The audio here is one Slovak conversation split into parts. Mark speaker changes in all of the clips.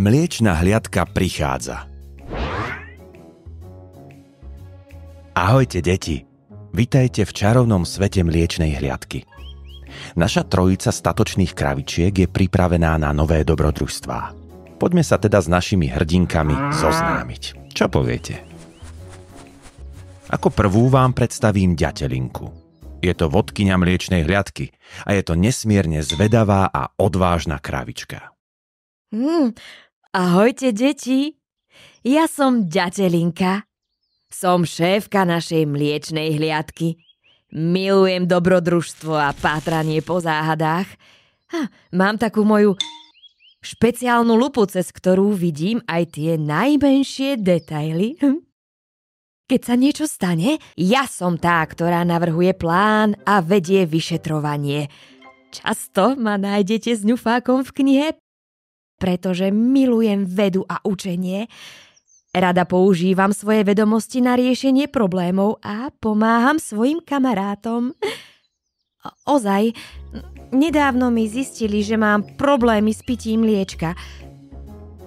Speaker 1: Mliečna hliadka prichádza. Ahojte, deti. Vitajte v čarovnom svete mliečnej hliadky. Naša trojica statočných kravičiek je pripravená na nové dobrodružstvá. Poďme sa teda s našimi hrdinkami zoznámiť. Čo poviete? Ako prvú vám predstavím ďatelinku. Je to vodkyňa mliečnej hliadky a je to nesmierne zvedavá a odvážna kravička.
Speaker 2: Ahojte, deti. Ja som ďatelinka. Som šéfka našej mliečnej hliadky. Milujem dobrodružstvo a pátranie po záhadách. Mám takú moju špeciálnu lupu, cez ktorú vidím aj tie najmenšie detaily. Keď sa niečo stane, ja som tá, ktorá navrhuje plán a vedie vyšetrovanie. Často ma nájdete s ňufákom v knihe, pretože milujem vedu a učenie. Rada používam svoje vedomosti na riešenie problémov a pomáham svojim kamarátom. Ozaj, nedávno mi zistili, že mám problémy s pitím mliečka.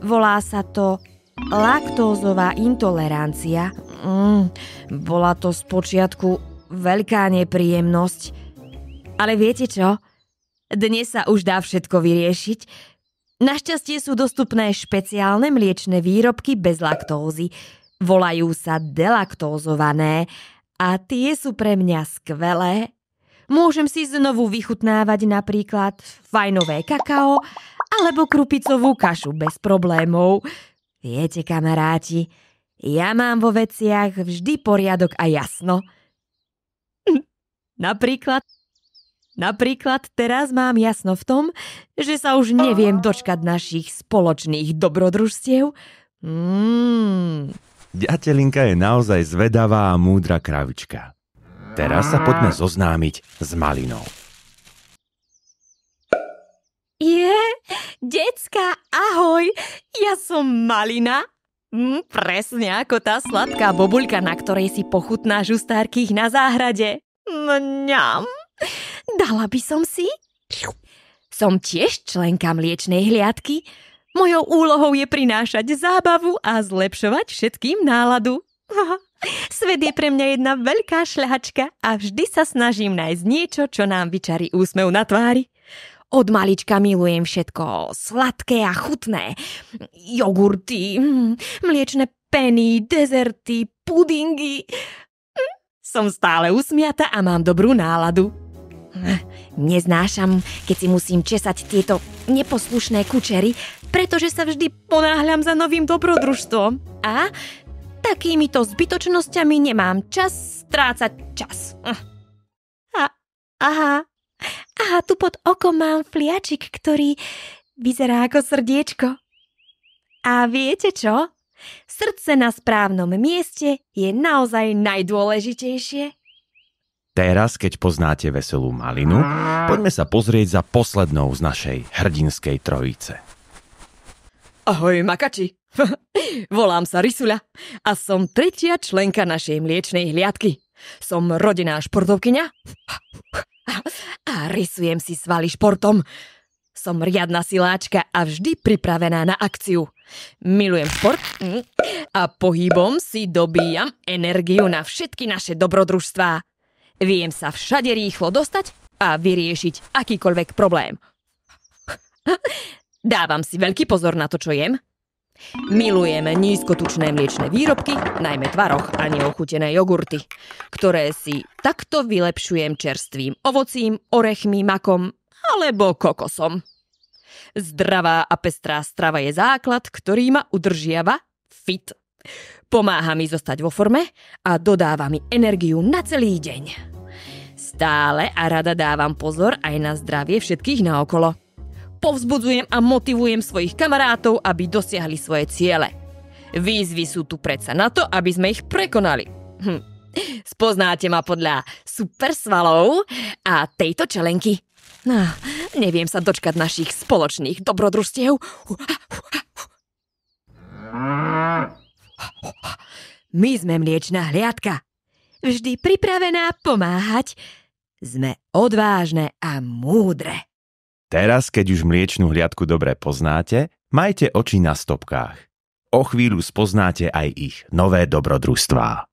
Speaker 2: Volá sa to laktózová intolerancia. Bola to spočiatku veľká nepríjemnosť. Ale viete čo? Dnes sa už dá všetko vyriešiť. Našťastie sú dostupné špeciálne mliečne výrobky bez laktózy. Volajú sa delaktózované a tie sú pre mňa skvelé. Môžem si znovu vychutnávať napríklad fajnové kakao alebo krupicovú kašu bez problémov. Viete, kamaráti, ja mám vo veciach vždy poriadok a jasno. Napríklad teraz mám jasno v tom, že sa už neviem dočkať našich spoločných dobrodružstiev.
Speaker 1: Ďatelinka je naozaj zvedavá a múdra kravička. Teraz sa poďme zoznámiť s Malinou.
Speaker 2: Decka, ahoj, ja som Malina. Presne ako tá sladká bobuľka, na ktorej si pochutná žustárkych na záhrade. Mňam. Dala by som si? Som tiež členka mliečnej hliadky. Mojou úlohou je prinášať zábavu a zlepšovať všetkým náladu. Svet je pre mňa jedna veľká šľahačka a vždy sa snažím nájsť niečo, čo nám vyčarí úsmev na tvári. Od malička milujem všetko sladké a chutné. Jogurty, mliečne peny, dezerty, pudingy. Som stále usmiata a mám dobrú náladu. Neznášam, keď si musím česať tieto neposlušné kučery, pretože sa vždy ponáhľam za novým dobrodružstvom. A takýmito zbytočnosťami nemám čas strácať čas. Aha, tu pod okom mám fliačik, ktorý vyzerá ako srdiečko. A viete čo? Srdce na správnom mieste je naozaj najdôležitejšie.
Speaker 1: Teraz, keď poznáte veselú Malinu, poďme sa pozrieť za poslednou z našej hrdinskej trojice.
Speaker 2: Ahoj, makači. Volám sa Risuľa a som tretia členka našej mliečnej hliadky. Som rodinná športovkyňa a rysujem si svaly športom. Som riadna siláčka a vždy pripravená na akciu. Milujem šport a pohybom si dobíjam energiu na všetky naše dobrodružstvá. Viem sa všade rýchlo dostať a vyriešiť akýkoľvek problém. Dávam si veľký pozor na to, čo jem. Milujem nízkotučné mliečne výrobky, najmä tvaroh a neochutené jogurty, ktoré si takto vylepšujem čerstvým ovocím, orechmi, makom alebo kokosom. Zdravá a pestrá strava je základ, ktorý ma udržiava fit. Pomáha mi zostať vo forme a dodáva mi energiu na celý deň. Stále a rada dávam pozor aj na zdravie všetkých naokolo. Povzbudzujem a motivujem svojich kamarátov, aby dosiahli svoje ciele. Výzvy sú tu predsa na to, aby sme ich prekonali. Spoznáte ma podľa super svalov a tejto čelenky. Neviem sa dočkať našich spoločných dobrodružstiev. My sme mliečna hliadka. Vždy pripravená pomáhať. Sme odvážne a múdre.
Speaker 1: Teraz, keď už mliečnú hliadku dobre poznáte, Majte oči na stopkách. O chvíľu spoznáte aj ich nové dobrodružstvá.